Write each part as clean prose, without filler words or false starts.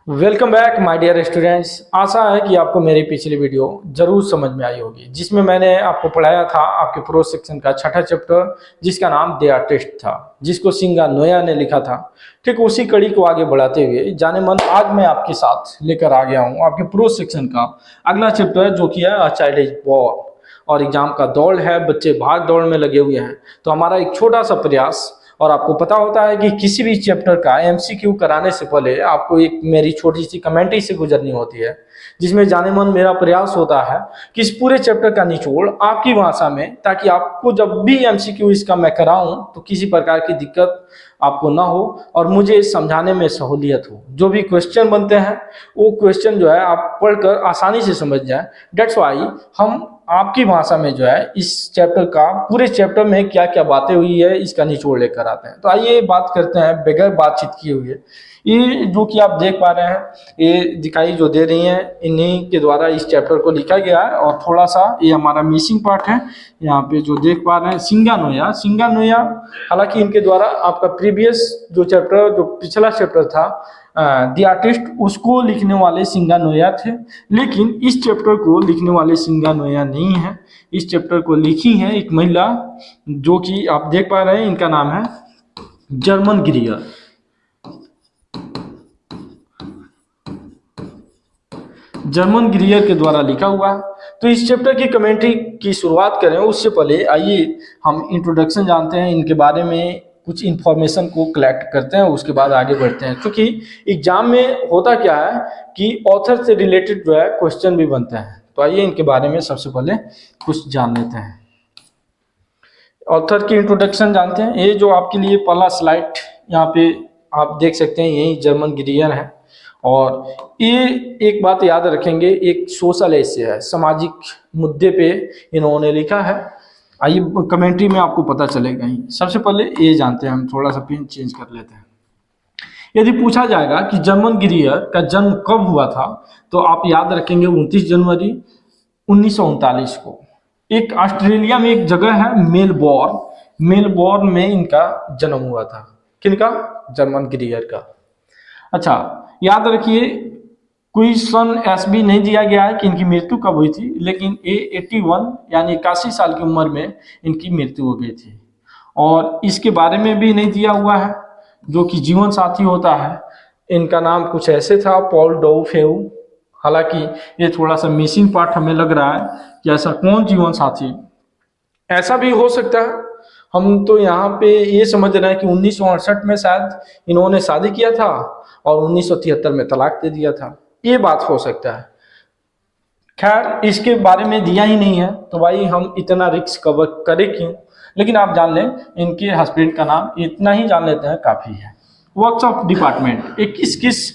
Welcome back my dear students. आशा है कि आपको मेरी पिछली वीडियो जरूर समझ में आई होगी, जिसमें मैंने आपको पढ़ाया था आपके प्रो सेक्शन का छठा चैप्टर, जिसका नाम दे आर्टिस्ट था, जिसको सिंगा नोया ने लिखा था। ठीक उसी कड़ी को आगे बढ़ाते हुए जाने मन आज मैं आपके साथ लेकर आ गया हूँ आपके प्रो सेक्शन का अगला चैप्टर, जो कि है अ चाइल्ड इज बॉर्न। और एग्जाम का दौड़ है, बच्चे भाग दौड़ में लगे हुए हैं, तो हमारा एक छोटा सा प्रयास। और आपको पता होता है कि किसी भी चैप्टर का एमसीक्यू कराने से पहले आपको एक मेरी छोटी सी कमेंट्री से गुजरनी होती है, जिसमें जाने मन मेरा प्रयास होता है कि इस पूरे चैप्टर का निचोड़ आपकी भाषा में, ताकि आपको जब भी एमसीक्यू इसका मैं कराऊं तो किसी प्रकार की दिक्कत आपको ना हो और मुझे समझाने में सहूलियत हो। जो भी क्वेश्चन बनते हैं वो क्वेश्चन जो है आप पढ़कर आसानी से समझ जाएं। डेट्स वाई हम आपकी भाषा में जो है इस चैप्टर का पूरे चैप्टर में क्या क्या बातें हुई है इसका निचोड़ लेकर आते हैं। तो आइए बात करते हैं बगैर बातचीत किए हुए। ये जो कि आप देख पा रहे हैं, ये दिखाई जो दे रही हैं, इन्हीं के द्वारा इस चैप्टर को लिखा गया है। और थोड़ा सा ये हमारा मिसिंग पार्ट है, यहाँ पे जो देख पा रहे हैं सिंगा नोया। हालांकि इनके द्वारा आपका प्रीवियस जो चैप्टर, जो पिछला चैप्टर था द आर्टिस्ट, उसको लिखने वाले सिंगा नोया थे, लेकिन इस चैप्टर को लिखने वाले सिंगा नोया नहीं है। इस चैप्टर को लिखी है एक महिला, जो कि आप देख पा रहे हैं, इनका नाम है जर्मन ग्रियर। जर्मन ग्रियर के द्वारा लिखा हुआ है। तो इस चैप्टर की कमेंट्री की शुरुआत करें उससे पहले आइए हम इंट्रोडक्शन जानते हैं, इनके बारे में कुछ इन्फॉर्मेशन को कलेक्ट करते हैं, उसके बाद आगे बढ़ते हैं। क्योंकि एग्जाम में होता क्या है कि ऑथर से रिलेटेड जो है क्वेश्चन भी बनते हैं। तो आइए इनके बारे में सबसे पहले कुछ जान लेते हैं। ऑथर की इंट्रोडक्शन जानते हैं। ये जो आपके लिए पहला स्लाइड यहाँ पे आप देख सकते हैं, यही जर्मन ग्रियर है। और ये एक बात याद रखेंगे, एक सोशल एसे है, सामाजिक मुद्दे पे इन्होंने लिखा है। आइए कमेंट्री में आपको पता चलेगा ही। सबसे पहले ये जानते हैं, हम थोड़ा सा पेन चेंज कर लेते हैं। यदि पूछा जाएगा कि जर्मन ग्रियर का जन्म कब हुआ था, तो आप याद रखेंगे 29 जनवरी 1939 को। एक ऑस्ट्रेलिया में एक जगह है मेलबोर्न में इनका जन्म हुआ था। किनका? जर्मन ग्रियर का। अच्छा, याद रखिए कोई सन एसबी नहीं दिया गया है कि इनकी मृत्यु कब हुई थी, लेकिन ये 81 यानी 81 साल की उम्र में इनकी मृत्यु हो गई थी। और इसके बारे में भी नहीं दिया हुआ है जो कि जीवन साथी होता है। इनका नाम कुछ ऐसे था, पॉल डोफेउ। हालांकि ये थोड़ा सा मिसिंग पार्ट हमें लग रहा है कि ऐसा कौन जीवन साथी, ऐसा भी हो सकता है। हम तो यहाँ पे ये समझ रहे हैं कि 1968 में शायद इन्होंने शादी किया था और 1973 में तलाक दे दिया था, ये बात हो सकता है। खैर, इसके बारे में दिया ही नहीं है तो भाई हम इतना रिस्क कवर करें क्यों। लेकिन आप जान लें इनके हस्बैंड का नाम, इतना ही जान लेते हैं काफ़ी है। वर्क्स ऑफ डिपार्टमेंट, एक किस किस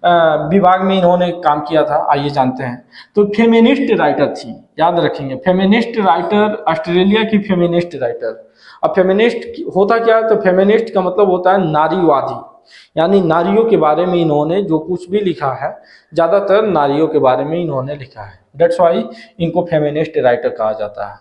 विभाग में इन्होंने काम किया था आइए जानते हैं। तो फेमिनिस्ट राइटर थी, याद रखेंगे, फेमिनिस्ट राइटर, ऑस्ट्रेलिया की फेमिनिस्ट राइटर। अब फेमिनिस्ट होता क्या है? तो फेमिनिस्ट का मतलब होता है नारीवादी, यानी नारियों के बारे में इन्होंने जो कुछ भी लिखा है, ज़्यादातर नारियों के बारे में इन्होंने लिखा है। डेट्स वाई इनको फेमिनिस्ट राइटर कहा जाता है।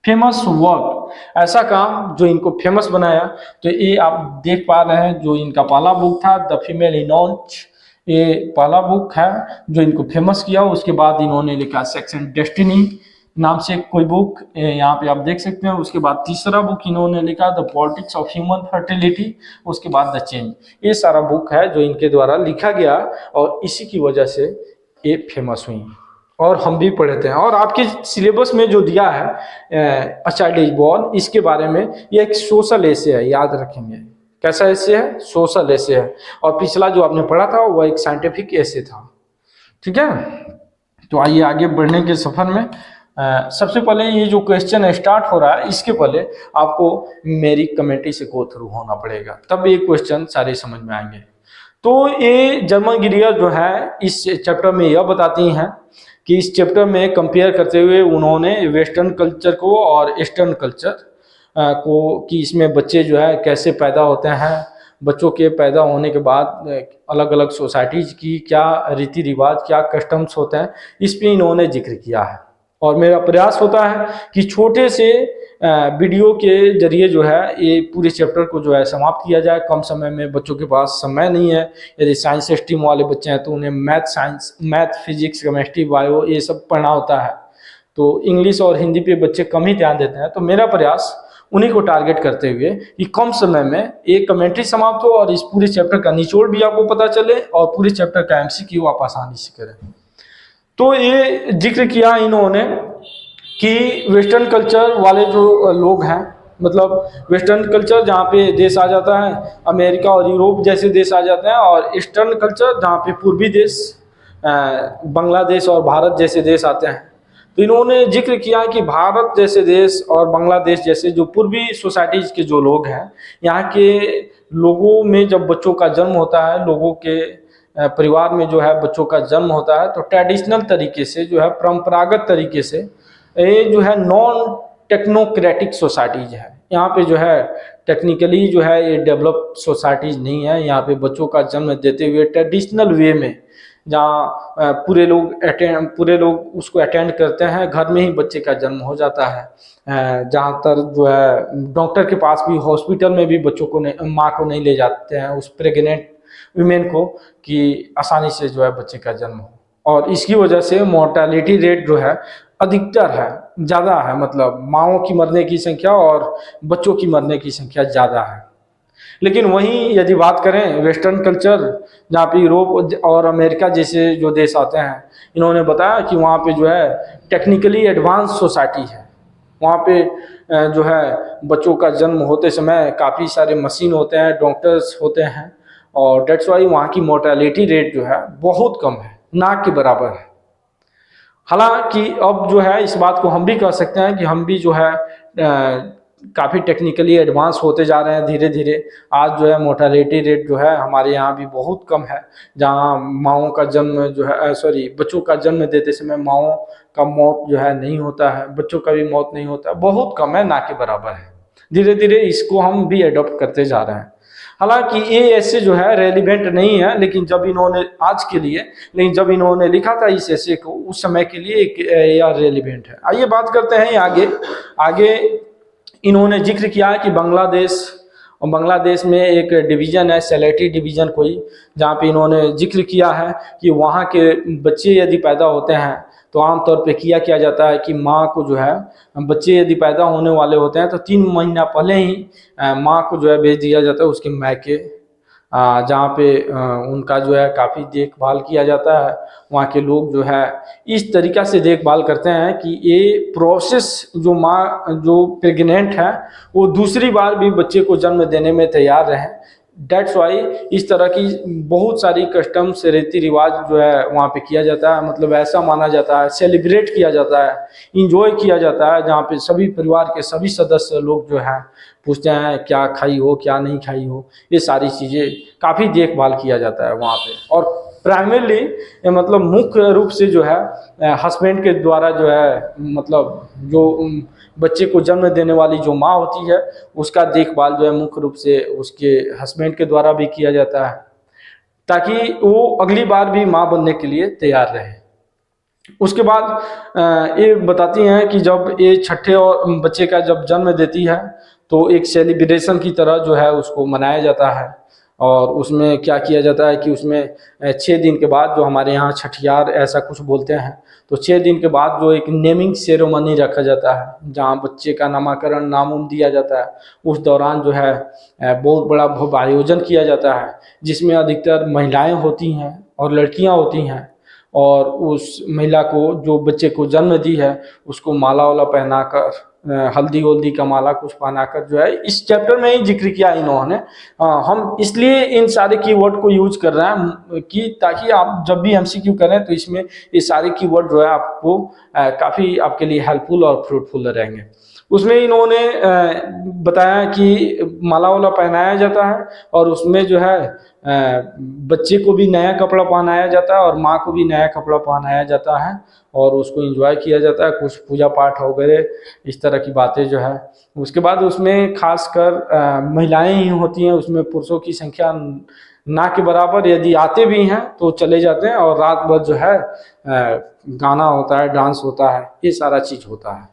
फेमस वर्क, ऐसा काम जो इनको फेमस बनाया, तो ये आप देख पा रहे हैं, जो इनका पहला बुक था द फीमेल इनॉन्च, ये पहला बुक है जो इनको फेमस किया। उसके बाद इन्होंने लिखा सेक्स एंड डेस्टिनी नाम से कोई बुक, यहाँ पे आप देख सकते हैं। उसके बाद तीसरा बुक इन्होंने लिखा the politics of human fertility. उसके बाद द चेंज। ये सारा बुक है जो इनके द्वारा लिखा गया और इसी की वजह से ये फेमस हुई और हम भी पढ़े थे। और आपके सिलेबस में जो दिया है अ चाइल्ड इज बॉर्न, इसके बारे में ये एक सोशल एसे है, याद रखेंगे। कैसा एसे है? सोशल एसे है। और पिछला जो आपने पढ़ा था वह एक साइंटिफिक एसे था। ठीक है, तो आइए आगे बढ़ने के सफर में सबसे पहले ये जो क्वेश्चन स्टार्ट हो रहा है, इसके पहले आपको मेरी कमेंट्री से गो थ्रू होना पड़ेगा, तब ये क्वेश्चन सारे समझ में आएंगे। तो ये जर्मन ग्रियर जो है इस चैप्टर में यह बताती हैं कि इस चैप्टर में कंपेयर करते हुए उन्होंने वेस्टर्न कल्चर को और ईस्टर्न कल्चर को, कि इसमें बच्चे जो है कैसे पैदा होते हैं, बच्चों के पैदा होने के बाद अलग अलग सोसाइटीज़ की क्या रीति रिवाज, क्या कस्टम्स होते हैं, इस पे इन्होंने जिक्र किया है। और मेरा प्रयास होता है कि छोटे से वीडियो के जरिए जो है ये पूरे चैप्टर को जो है समाप्त किया जाए। कम समय में बच्चों के पास समय नहीं है। यदि साइंस स्ट्रीम वाले बच्चे हैं तो उन्हें मैथ फिजिक्स केमिस्ट्री बायो ये सब पढ़ना होता है, तो इंग्लिश और हिंदी पे बच्चे कम ही ध्यान देते हैं। तो मेरा प्रयास उन्हीं को टारगेट करते हुए कि कम समय में एक कमेंट्री समाप्त हो और इस पूरे चैप्टर का निचोड़ भी आपको पता चले और पूरे चैप्टर का एमसीक्यू आप आसानी से करें। तो ये जिक्र किया इन्होंने कि वेस्टर्न कल्चर वाले जो लोग हैं, मतलब वेस्टर्न कल्चर जहाँ पे देश आ जाता है अमेरिका और यूरोप जैसे देश आ जाते हैं, और ईस्टर्न कल्चर जहाँ पे पूर्वी देश बांग्लादेश और भारत जैसे देश आते हैं। तो इन्होंने जिक्र किया कि भारत जैसे देश और बांग्लादेश जैसे जो पूर्वी सोसाइटीज़ के जो लोग हैं, यहाँ के लोगों में जब बच्चों का जन्म होता है, लोगों के परिवार में जो है बच्चों का जन्म होता है, तो ट्रेडिशनल तरीके से जो है, परंपरागत तरीके से ये जो है नॉन टेक्नोक्रेटिक सोसाइटीज है। यहाँ पे जो है टेक्निकली जो है ये डेवलप सोसाइटीज नहीं है। यहाँ पे बच्चों का जन्म देते हुए ट्रेडिशनल वे में, जहाँ पूरे लोग उसको अटेंड करते हैं, घर में ही बच्चे का जन्म हो जाता है। जहाँ तक जो है डॉक्टर के पास भी, हॉस्पिटल में भी बच्चों को माँ को नहीं ले जाते हैं, उस प्रेग्नेंट वीमेन को, कि आसानी से जो है बच्चे का जन्म हो। और इसकी वजह से मोर्टेलिटी रेट जो है अधिकतर है, ज़्यादा है, मतलब माँओं की मरने की संख्या और बच्चों की मरने की संख्या ज़्यादा है। लेकिन वहीं यदि बात करें वेस्टर्न कल्चर, जहाँ पे यूरोप और अमेरिका जैसे जो देश आते हैं, इन्होंने बताया कि वहाँ पे जो है टेक्निकली एडवांस सोसाइटी है। वहाँ पे जो है बच्चों का जन्म होते समय काफ़ी सारे मशीन होते हैं, डॉक्टर्स होते हैं, और डेट्स वाई वहाँ की मोर्टेलिटी रेट जो है बहुत कम है, ना के बराबर है। हालांकि अब जो है इस बात को हम भी कह सकते हैं कि हम भी जो है काफ़ी टेक्निकली एडवांस होते जा रहे हैं धीरे धीरे। आज जो है मोर्टेलिटी रेट जो है हमारे यहाँ भी बहुत कम है, जहाँ माँओं का जन्म जो है बच्चों का जन्म देते समय माँओं का मौत जो है नहीं होता है, बच्चों का भी मौत नहीं होता है, बहुत कम है, ना के बराबर है। धीरे धीरे इसको हम भी एडॉप्ट करते जा रहे हैं। हालांकि ये ऐसे जो है रेलिवेंट नहीं है, लेकिन जब इन्होंने आज के लिए, लेकिन जब इन्होंने लिखा था इस ऐसे को, उस समय के लिए एक यह रेलिवेंट है। आइए बात करते हैं आगे इन्होंने जिक्र किया है कि बांग्लादेश में एक डिवीज़न है, सेलेटी डिवीज़न कोई, जहाँ पे इन्होंने जिक्र किया है कि वहाँ के बच्चे यदि पैदा होते हैं तो आमतौर पे किया जाता है कि माँ को जो है, बच्चे यदि पैदा होने वाले होते हैं तो 3 महीना पहले ही माँ को जो है भेज दिया जाता है उसके मायके, जहाँ पे उनका जो है काफ़ी देखभाल किया जाता है। वहाँ के लोग जो है इस तरीक़ा से देखभाल करते हैं कि ये प्रोसेस जो माँ जो प्रेग्नेंट है वो दूसरी बार भी बच्चे को जन्म देने में तैयार रहें। डेट्स वाई इस तरह की बहुत सारी कस्टम्स, रीति रिवाज जो है वहाँ पे किया जाता है, मतलब ऐसा माना जाता है, सेलिब्रेट किया जाता है, इंजॉय किया जाता है, जहाँ पे सभी परिवार के सभी सदस्य लोग जो हैं पूछते हैं क्या खाई हो क्या नहीं खाई हो, ये सारी चीज़ें काफ़ी देखभाल किया जाता है वहाँ पे। और प्राइमरली मतलब मुख्य रूप से जो है हस्बैंड के द्वारा जो है, मतलब जो बच्चे को जन्म देने वाली जो माँ होती है उसका देखभाल जो है मुख्य रूप से उसके हस्बैंड के द्वारा भी किया जाता है, ताकि वो अगली बार भी माँ बनने के लिए तैयार रहे। उसके बाद ये बताती हैं कि जब ये छठे और बच्चे का जब जन्म देती है तो एक सेलिब्रेशन की तरह जो है उसको मनाया जाता है। और उसमें क्या किया जाता है कि उसमें 6 दिन के बाद, जो हमारे यहाँ छठियार ऐसा कुछ बोलते हैं, तो 6 दिन के बाद जो एक नेमिंग सेरेमनी रखा जाता है, जहाँ बच्चे का नामकरण नाम दिया जाता है। उस दौरान जो है बहुत बड़ा भव्य आयोजन किया जाता है, जिसमें अधिकतर महिलाएं होती हैं और लड़कियां होती हैं, और उस महिला को जो बच्चे को जन्म दी है उसको माला वाला पहनाकर, हल्दी वल्दी का माला कुछ पहनाकर जो है इस चैप्टर में ही जिक्र किया इन्होंने। हम इसलिए इन सारे कीवर्ड को यूज कर रहे हैं कि ताकि आप जब भी एमसीक्यू करें तो इसमें ये सारे कीवर्ड जो है आपको काफ़ी आपके लिए हेल्पफुल और फ्रूटफुल रहेंगे। उसमें इन्होंने बताया कि माला वाला पहनाया जाता है और उसमें जो है बच्चे को भी नया कपड़ा पहनाया जाता है और माँ को भी नया कपड़ा पहनाया जाता है और उसको एंजॉय किया जाता है, कुछ पूजा पाठ वगैरह इस तरह की बातें जो है। उसके बाद उसमें खासकर महिलाएं ही होती हैं, उसमें पुरुषों की संख्या ना के बराबर, यदि आते भी हैं तो चले जाते हैं, और रात भर जो है गाना होता है, डांस होता है, ये सारा चीज़ होता है।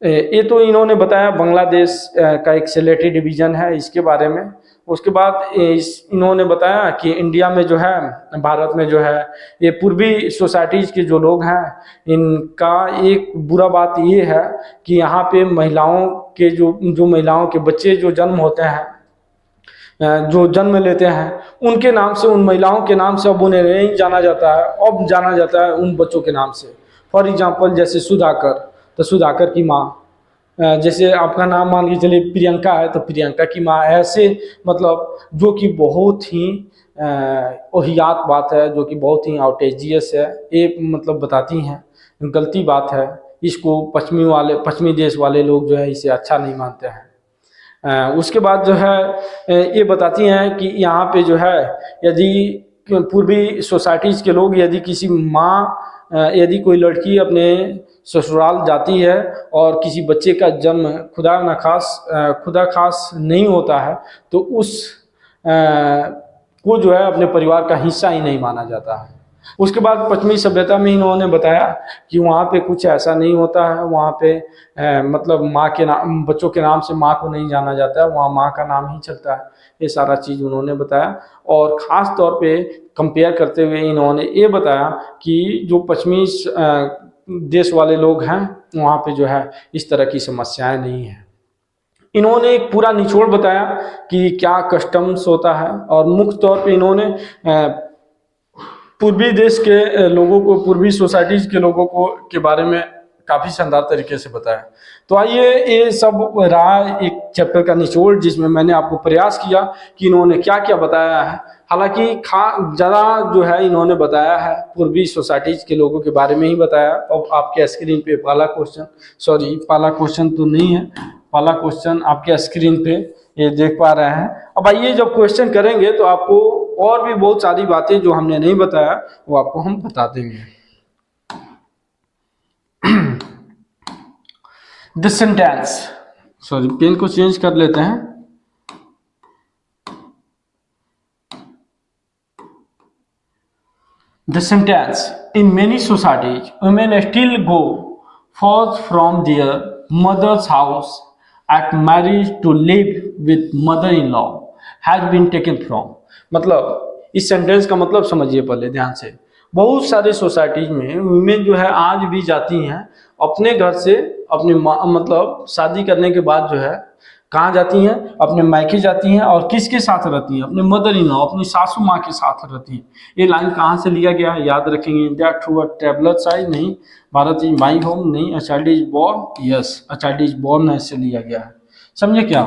ये तो इन्होंने बताया बांग्लादेश का एक सिलेटी डिवीज़न है इसके बारे में। उसके बाद इन्होंने बताया कि इंडिया में जो है, भारत में जो है, ये पूर्वी सोसाइटीज़ के जो लोग हैं, इनका एक बुरा बात ये है कि यहाँ पे महिलाओं के जो महिलाओं के बच्चे जो जन्म होते हैं, जो जन्म लेते हैं, उनके नाम से, उन महिलाओं के नाम से अब उन्हें नहीं जाना जाता है, अब जाना जाता है उन बच्चों के नाम से। फॉर एग्जांपल जैसे सुधाकर, तो सुधाकर की माँ, जैसे आपका नाम मान के चलिए प्रियंका है, तो प्रियंका की माँ, ऐसे मतलब जो कि बहुत ही वाहियात बात है, जो कि बहुत ही आउटेजियस है, ये मतलब बताती हैं, गलती बात है। इसको पश्चिमी देश वाले लोग जो है इसे अच्छा नहीं मानते हैं। उसके बाद जो है ये बताती हैं कि यहाँ पे जो है, यदि पूर्वी सोसाइटीज़ के लोग, यदि किसी माँ, यदि कोई लड़की अपने ससुराल जाती है और किसी बच्चे का जन्म खुदा खास नहीं होता है, तो उस को जो है अपने परिवार का हिस्सा ही नहीं माना जाता है। उसके बाद पश्चिमी सभ्यता में इन्होंने बताया कि वहाँ पे कुछ ऐसा नहीं होता है, वहाँ पे मतलब माँ के नाम, बच्चों के नाम से माँ को नहीं जाना जाता है, वहाँ माँ का नाम ही चलता है। ये सारा चीज़ उन्होंने बताया। और ख़ास तौर पे कंपेयर करते हुए इन्होंने ये बताया कि जो पश्चिमी देश वाले लोग हैं, वहाँ पे जो है इस तरह की समस्याएं नहीं हैं। इन्होंने एक पूरा निचोड़ बताया कि क्या कस्टम्स होता है, और मुख्य तौर पे इन्होंने पूर्वी देश के लोगों को, पूर्वी सोसाइटीज़ के लोगों को के बारे में काफ़ी शानदार तरीके से बताया। तो आइए, ये सब रहा एक चैप्टर का निचोड़, जिसमें मैंने आपको प्रयास किया कि इन्होंने क्या क्या बताया है। हालांकि ज़्यादा जो है इन्होंने बताया है पूर्वी सोसाइटीज़ के लोगों के बारे में ही बताया। अब आपके स्क्रीन पे पहला क्वेश्चन तो नहीं है, पहला क्वेश्चन आपके स्क्रीन पे ये देख पा रहे हैं। अब आइए, जब क्वेश्चन करेंगे तो आपको और भी बहुत सारी बातें जो हमने नहीं बताया वो आपको हम बता देंगे। द सेंटेंस, सॉरी पेन को चेंज कर लेते हैं। The sentence, in many societies, women still go forth from their mother's house at marriage to live with mother-in-law has been taken from। मतलब इस सेंटेंस का मतलब समझिए पहले ध्यान से। बहुत सारे सोसाइटीज में वुमेन जो है आज भी जाती हैं अपने घर से, अपनी मतलब शादी करने के बाद जो है कहाँ जाती हैं, अपने मायके जाती हैं, और किसके साथ रहती हैं, अपने मदर इन लॉ, अपनी सासू माँ के साथ रहती हैं। ये लाइन कहाँ से लिया गया है, याद रखेंगे। India through a traveller side नहीं, भारत इज माई होम नहीं, a child is born, yes a child is born ऐसे लिया गया है। समझे क्या।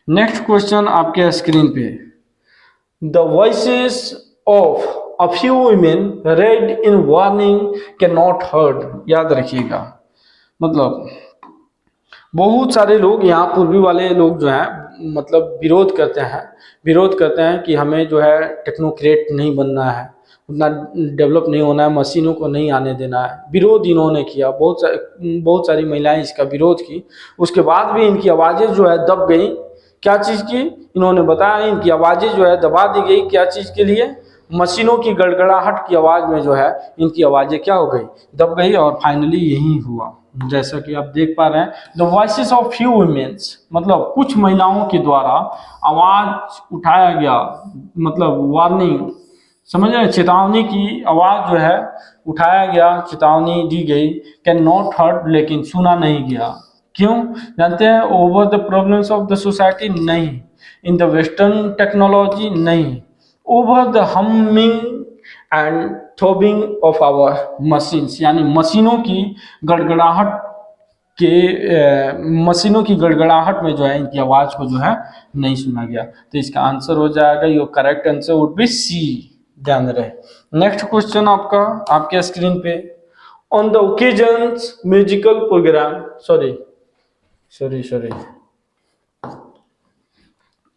नेक्स्ट क्वेश्चन आपके स्क्रीन पे, the voices of a few women read in warning can not heard. याद रखिएगा, मतलब बहुत सारे लोग यहाँ पूर्वी वाले लोग जो हैं मतलब विरोध करते हैं कि हमें जो है टेक्नोक्रेट नहीं बनना है, उतना डेवलप नहीं होना है, मशीनों को नहीं आने देना है। विरोध इन्होंने किया, बहुत सारी महिलाएं इसका विरोध की। उसके बाद भी इनकी आवाज़ें जो है दब गई। क्या चीज़ की, इन्होंने बताया इनकी आवाज़ें जो है दबा दी गई। क्या चीज़ के लिए, मशीनों की गड़गड़ाहट की आवाज़ में जो है इनकी आवाज़ें क्या हो गई, दब गई। और फाइनली यही हुआ, जैसा कि आप देख पा रहे हैं। The voices of few womens, मतलब कुछ महिलाओं के द्वारा आवाज़ उठाया गया, मतलब वार्निंग, समझ रहे हैं, चेतावनी की आवाज़ जो है उठाया गया, चेतावनी दी गई। कैन नॉट हर्ड, लेकिन सुना नहीं गया। क्यों, जानते हैं, over the problems of the society नहीं, इन द वेस्टर्न टेक्नोलॉजी नहीं, over the humming and throbbing of our machines, यानी मशीनों की गड़गड़ाहट में जो है इनकी आवाज़ को जो है नहीं सुना गया। तो इसका आंसर हो जाएगा, your correct answer would be C. ध्यान रहे। नेक्स्ट क्वेश्चन आपका आपके स्क्रीन पे, on the occasions musical program, sorry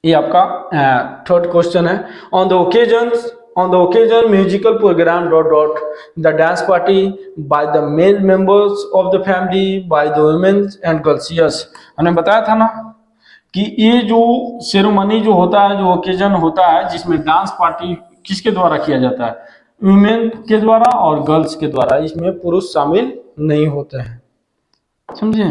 ये आपका थर्ड क्वेश्चन है। On the occasion musical program ... the dance party by the male members of the family, by the women and girls। Yes, हमने बताया था ना कि ये जो सेरेमनी जो होता है, जो ओकेजन होता है, जिसमें डांस पार्टी किसके द्वारा किया जाता है, वुमेन के द्वारा और गर्ल्स के द्वारा, इसमें पुरुष शामिल नहीं होते हैं। समझे।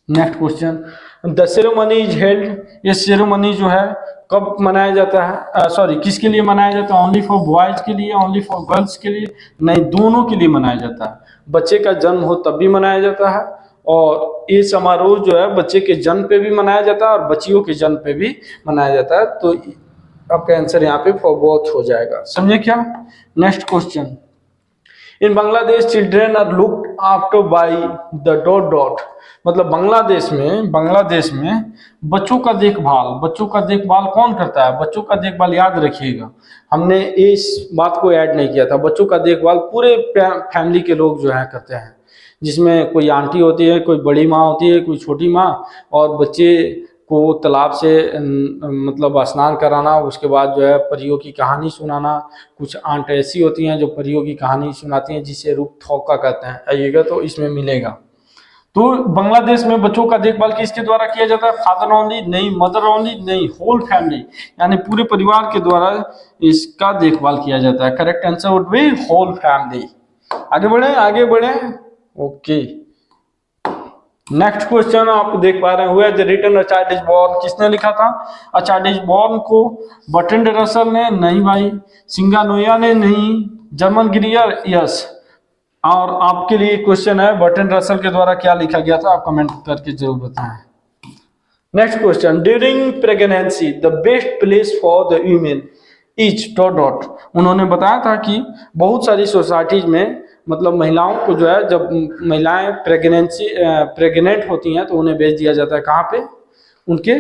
Next question, the ceremony is held, ये सेरेमनी जो है कब मनाया जाता है, सॉरी किसके लिए मनाया जाता है, ओनली फॉर बॉयज के लिए, ओनली फॉर गर्ल्स के लिए, नहीं दोनों के लिए मनाया जाता है। बच्चे का जन्म हो तब भी मनाया जाता है, और ये समारोह जो है बच्चे के जन्म पे भी मनाया जाता है और बच्चियों के जन्म पे भी मनाया जाता है। तो आपका आंसर यहाँ पे फॉर बोथ हो जाएगा, समझे क्या। Next question, in Bangladesh children are looked after by the dot dot, मतलब बांग्लादेश में बच्चों का देखभाल कौन करता है। बच्चों का देखभाल याद रखिएगा, हमने इस बात को ऐड नहीं किया था। बच्चों का देखभाल पूरे फैमिली के लोग जो है करते हैं, जिसमें कोई आंटी होती है, कोई बड़ी माँ होती है, कोई छोटी माँ, और बच्चे को तालाब से मतलब स्नान कराना, उसके बाद जो है परियों की कहानी सुनाना। कुछ आंट ऐसी होती हैं जो परियों की कहानी सुनाती हैं, जिसे रूप थौका कहते हैं, आइएगा तो इसमें मिलेगा। तो बांग्लादेश में बच्चों का देखभाल किसके द्वारा किया जाता है, फादर ओनली नहीं, मदर ओनली नहीं, होल फैमिली, यानी पूरे परिवार के द्वारा इसका देखभाल किया जाता है। Correct answer would be whole family. आगे बढ़े ओके। नेक्स्ट क्वेश्चन आप देख पा रहे हैं, हुआ the written a child is born, किसने लिखा था अ चाइल्ड इज बॉर्न को, बर्ट्रैंड रसल ने, नहीं भाई, सिंगानोया ने, नहीं, जर्मन ग्रियर, यस। और आपके लिए क्वेश्चन है, बर्ट्रैंड रसल के द्वारा क्या लिखा गया था, आप कमेंट करके जरूर बताएं। Next question, during pregnancy the best place for the women is dot dot, उन्होंने बताया था कि बहुत सारी सोसाइटीज में मतलब महिलाओं को जो है, जब महिलाएं प्रेग्नेंट होती हैं तो उन्हें भेज दिया जाता है कहाँ पे, उनके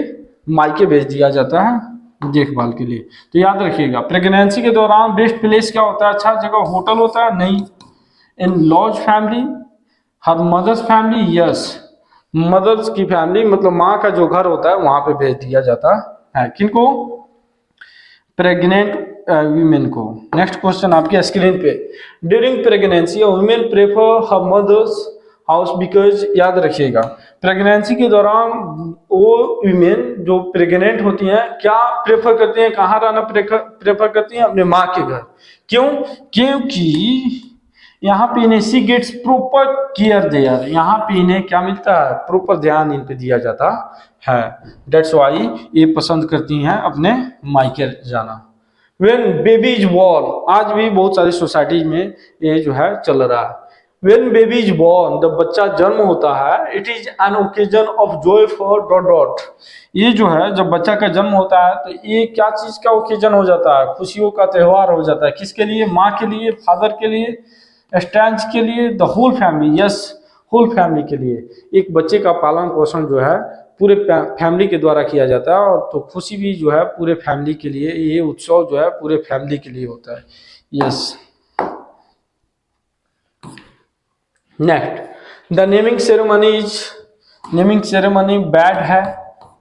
मायके भेज दिया जाता है देखभाल के लिए। तो याद रखिएगा, प्रेगनेंसी के दौरान बेस्ट प्लेस क्या होता है, अच्छा जगह होटल होता है, नहीं, in laws family, her mother's family, yes, mother's की फैमिली मतलब माँ का जो घर होता है वहां पे भेज दिया जाता है, किनको, प्रेग्नेंट वीमेन को। नेक्स्ट क्वेश्चन आपके स्क्रीन पे, during pregnancy women prefer her mother's house because, याद रखिएगा प्रेगनेंसी के दौरान वो वीमेन जो प्रेग्नेंट होती हैं क्या प्रेफर करती हैं, कहाँ रहना प्रेफर करती हैं, अपने माँ के घर। क्यों, क्योंकि यहाँ पे इन्हें सी गेट्स प्रॉपर केयर देयर, यहाँ पे इन्हें क्या मिलता है, प्रॉपर ध्यान इन पे दिया जाता है, दैट्स वाई ये पसंद करती हैं अपने मायके जाना। व्हेन बेबी इज बॉर्न, आज भी बहुत सारी सोसाइटीज में ये जो है चल रहा है। व्हेन बेबी इज बॉर्न, जब बच्चा जन्म होता है, it is an occasion of Joy for dot dot, ये जो है जब बच्चा का जन्म होता है तो ये क्या चीज का ओकेजन हो जाता है, खुशियों का त्योहार हो जाता है, किसके लिए, माँ के लिए, फादर के लिए, स्टैंड के लिए, the whole family, yes, whole family के लिए। एक बच्चे का पालन पोषण जो है पूरे फैमिली के द्वारा किया जाता है, और तो खुशी भी जो है पूरे फैमिली के लिए, ये उत्सव जो है पूरे फैमिली के लिए होता है, yes. Next, the naming ceremony bad है,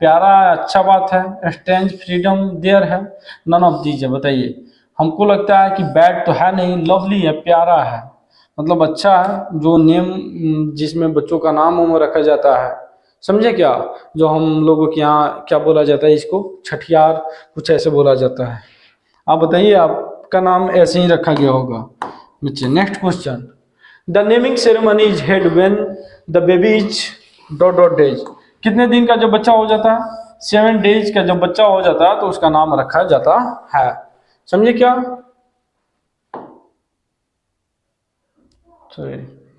प्यारा है, अच्छा बात है, स्ट्रेंज फ्रीडम देयर है, नन ऑफ दीज है, बताइए। हमको लगता है कि बैड तो है नहीं, लवली है, प्यारा है, मतलब अच्छा है, जो नेम जिसमें बच्चों का नाम उम रखा जाता है, समझे क्या, जो हम लोगों के यहाँ क्या बोला जाता है इसको, छठियार कुछ ऐसे बोला जाता है। आप बताइए, आपका नाम ऐसे ही रखा गया होगा बच्चे। Next question, the naming ceremony is head when the baby is dot dot days, कितने दिन का जब बच्चा हो जाता है, 7 डेज का जब बच्चा हो जाता है तो उसका नाम रखा जाता है, समझे क्या।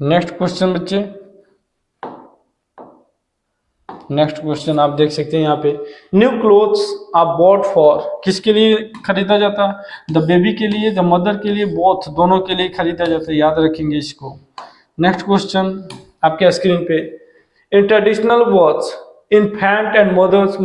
नेक्स्ट क्वेश्चन बच्चे, नेक्स्ट क्वेश्चन आप देख सकते हैं यहाँ पे, new clothes are bought for, किसके लिए खरीदा जाता है, द बेबी के लिए, द मदर के लिए, बोथ, दोनों के लिए खरीदा जाता है, याद रखेंगे इसको। नेक्स्ट क्वेश्चन आपके स्क्रीन पे, in traditional births infant and mothers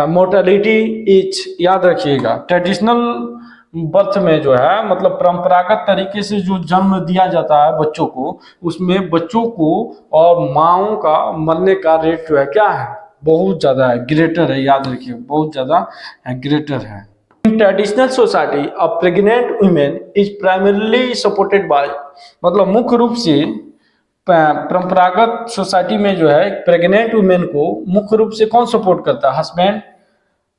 mortality is, याद रखिएगा ट्रेडिशनल बर्थ में जो है मतलब परंपरागत तरीके से जो जन्म दिया जाता है बच्चों को, उसमें बच्चों को और माओं का मरने का रेट जो है क्या है, बहुत ज़्यादा है, ग्रेटर है, याद रखिए बहुत ज़्यादा है, ग्रेटर है। इन traditional society a pregnant women is primarily supported by, मतलब मुख्य रूप से परंपरागत सोसाइटी में जो है प्रेग्नेंट वुमेन को मुख्य रूप से कौन सपोर्ट करता है,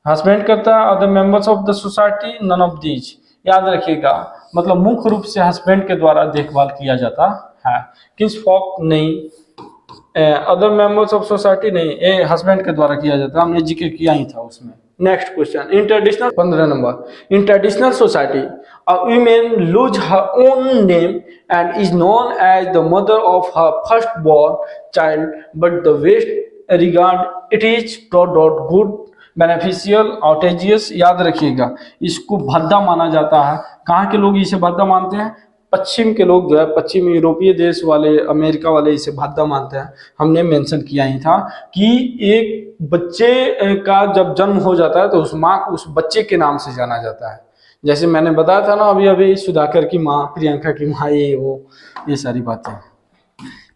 हस्बैंड करता है, other members of the society, none of these, याद रखिएगा मतलब मुख्य रूप से हस्बैंड के द्वारा देखभाल किया जाता है, किस फॉक नहीं, अदर मेंबर्स ऑफ सोसाइटी नहीं, ये हस्बैंड के द्वारा किया जाता है, हमने जिक्र किया ही था उसमें। Next question, in traditional 15 number, in traditional society a woman lose her own name and is known as the mother of her first born child but the west regard it is dot dot good beneficial outrageous. याद रखिएगा, इसको भद्दा माना जाता है। कहाँ के लोग इसे भद्दा मानते हैं? पश्चिम के लोग जो है, पश्चिम यूरोपीय देश वाले, अमेरिका वाले इसे भद्दा मानते हैं। हमने मेंशन किया ही था कि एक बच्चे का जब जन्म हो जाता है तो उस माँ को उस बच्चे के नाम से जाना जाता है। जैसे मैंने बताया था ना अभी अभी, सुधाकर की माँ, प्रियंका की माँ, ये वो, ये सारी बातें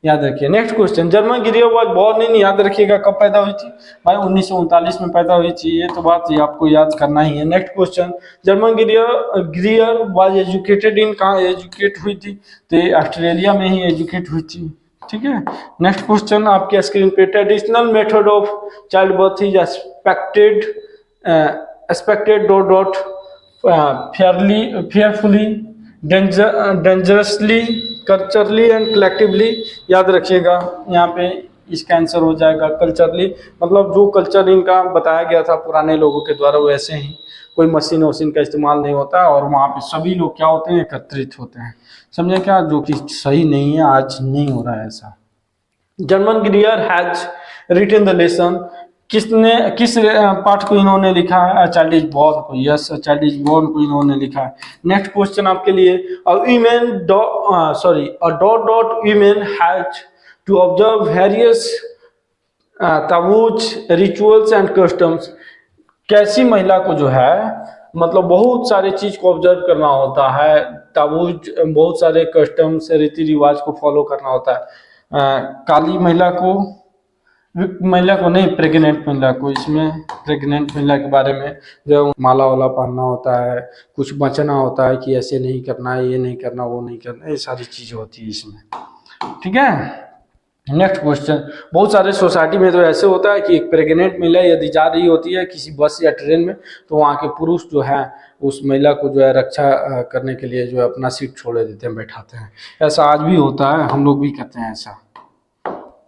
याद रखिए। Next question, Germaine Greer was born in, याद रखिएगा कब पैदा हुई थी भाई? 1939 में पैदा हुई थी। ये तो बात ये आपको याद करना ही है। Next question, Germaine Greer was educated in, कहाँ एजुकेट हुई थी? तो ये ऑस्ट्रेलिया में ही एजुकेट हुई थी। ठीक है। नेक्स्ट क्वेश्चन आपके स्क्रीन पे, traditional method of child birth is expected dot dot fearfully dangerously culturally and collectively. याद रखिएगा, यहाँ पे इसका आंसर हो जाएगा कल्चरली, मतलब जो कल्चर इनका बताया गया था पुराने लोगों के द्वारा वैसे ही, कोई मशीन वशीन का इस्तेमाल नहीं होता है और वहाँ पे सभी लोग क्या होते हैं, एकत्रित होते हैं। समझे क्या? जो कि सही नहीं है, आज नहीं हो रहा है ऐसा। Germaine Greer has written the lesson, किस पाठ को इन्होंने लिखा है? चाइल्ड इज बॉर्न को। यस, चाइल्ड इज बॉर्न को इन्होंने लिखा है। नेक्स्ट क्वेश्चन आपके लिए, a dot dot women has to observe various taboos rituals and customs. कैसी महिला को जो है, मतलब बहुत सारे चीज को ऑब्जर्व करना होता है, ताबूज, बहुत सारे कस्टम्स, रीति रिवाज को फॉलो करना होता है। काली महिला को नहीं, प्रेग्नेंट महिला को, इसमें प्रेग्नेंट महिला के बारे में जो माला वाला पहनना होता है, कुछ बचना होता है कि ऐसे नहीं करना है, ये नहीं करना, वो नहीं करना, ये सारी चीज़ें होती है इसमें। ठीक है। नेक्स्ट क्वेश्चन, बहुत सारे सोसाइटी में तो ऐसे होता है कि एक प्रेग्नेंट महिला यदि जा रही होती है किसी बस या ट्रेन में, तो वहाँ के पुरुष जो है उस महिला को जो है रक्षा करने के लिए जो है अपना सीट छोड़ देते हैं, बैठाते हैं। ऐसा आज भी होता है, हम लोग भी करते हैं ऐसा।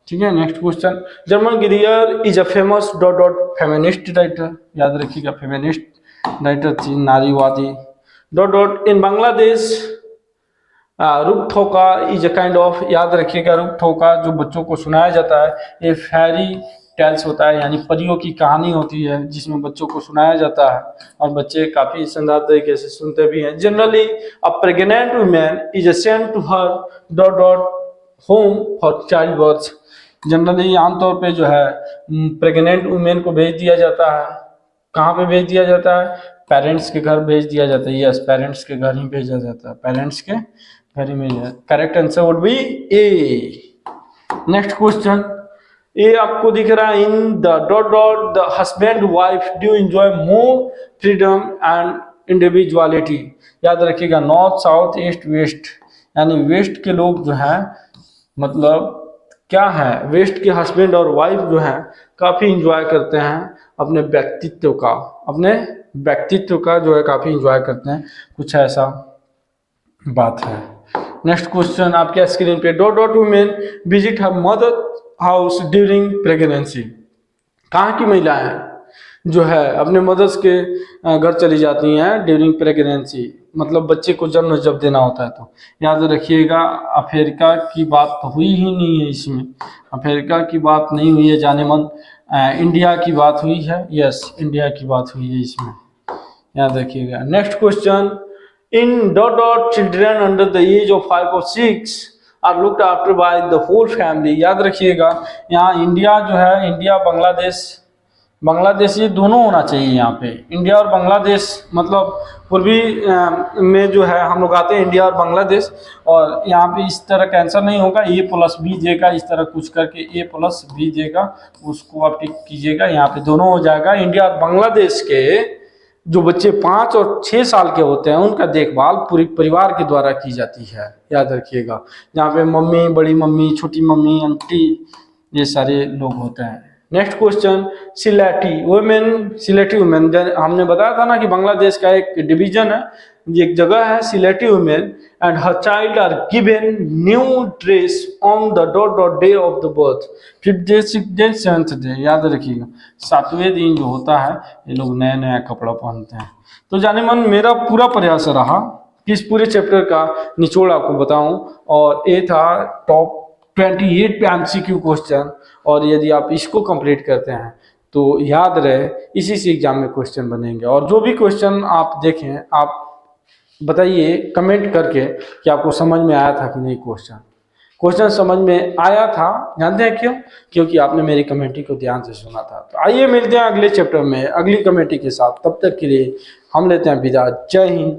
ठीक है। Next question, Germaine Greer is a famous dot dot feminist writer. याद रखिएगा, फेमिनिस्ट राइटर थी, नारीवादी। डॉट डॉट इन बांग्लादेश रुक ठोका इज अ काइंड ऑफ, याद रखिएगा, रुक ठोका जो बच्चों को सुनाया जाता है, ये फेरी टेल्स होता है, यानी परियों की कहानी होती है जिसमें बच्चों को सुनाया जाता है और बच्चे काफ़ी शानदार तरीके से सुनते भी हैं। Generally a pregnant women is sent to her dot dot home for child birth. Generally आमतौर पे जो है प्रेग्नेंट वुमेन को भेज दिया जाता है। कहाँ पे भेज दिया जाता है? पेरेंट्स के घर भेज दिया जाता है। यस, पेरेंट्स के घर ही भेजा जाता है, पेरेंट्स के घर ही भेजा। Correct answer would B A. Next question, ये आपको दिख रहा है, in the dot dot the husband wife do enjoy more freedom and individuality. याद रखिएगा, नॉर्थ साउथ ईस्ट वेस्ट, यानी वेस्ट के लोग जो है, मतलब क्या है, वेस्ट के हस्बैंड और वाइफ जो है काफ़ी इंजॉय करते हैं अपने व्यक्तित्व का जो है काफ़ी इंजॉय करते हैं, कुछ ऐसा बात है। नेक्स्ट क्वेश्चन आपके स्क्रीन पे, dot dot women visit her mother house during pregnancy. कहाँ की महिलाएं जो है अपने मदर्स के घर चली जाती हैं ड्यूरिंग प्रेगनेंसी, मतलब बच्चे को जन्म जब देना होता है। तो याद रखिएगा, अफ्रीका की बात तो हुई ही नहीं है इसमें, अफ्रीका की बात नहीं हुई है जाने मन, इंडिया की बात हुई है। यस, इंडिया की बात हुई है इसमें, याद रखिएगा। Next question, in dot dot children under the age of 5 और 6 are looked after by the whole family. याद रखिएगा, यहाँ इंडिया जो है, इंडिया बांग्लादेश ये दोनों होना चाहिए यहाँ पे। इंडिया और बांग्लादेश, मतलब पूर्वी में जो है हम लोग आते हैं इंडिया और बांग्लादेश, और यहाँ पे इस तरह का आंसर नहीं होगा, ए प्लस बी देगा, इस तरह कुछ करके ए प्लस बी देगा, उसको आप टिक कीजिएगा, यहाँ पे दोनों हो जाएगा। इंडिया और बांग्लादेश के जो बच्चे 5 और 6 साल के होते हैं उनका देखभाल पूरी परिवार के द्वारा की जाती है, याद रखिएगा। जहाँ पे मम्मी, बड़ी मम्मी, छोटी मम्मी, आंटी, ये सारे लोग होते हैं। नेक्स्ट क्वेश्चन, सिलेटी वुमेन, हमने बताया था ना कि बांग्लादेश का एक डिवीजन है, एक जगह है Sylheti woman, and her child are given new dress on the dot dot day of the birth, 5th day, 6th day, 7th day, याद रखिएगा 7वें दिन जो होता है ये लोग नया नया कपड़ा पहनते हैं। तो जाने मन मेरा पूरा प्रयास रहा कि इस पूरे चैप्टर का निचोड़ आपको बताऊं, और ये था टॉप 28 पे MCQ क्वेश्चन, और यदि आप इसको कंप्लीट करते हैं तो याद रहे इसी से एग्जाम में क्वेश्चन बनेंगे। और जो भी क्वेश्चन आप देखें आप बताइए कमेंट करके कि आपको समझ में आया था कि नहीं। क्वेश्चन समझ में आया था, जानते हैं क्यों? क्योंकि आपने मेरी कमेंट्री को ध्यान से सुना था। तो आइए मिलते हैं अगले चैप्टर में अगली कमेंट्री के साथ, तब तक के लिए हम लेते हैं विदा। जय हिंद।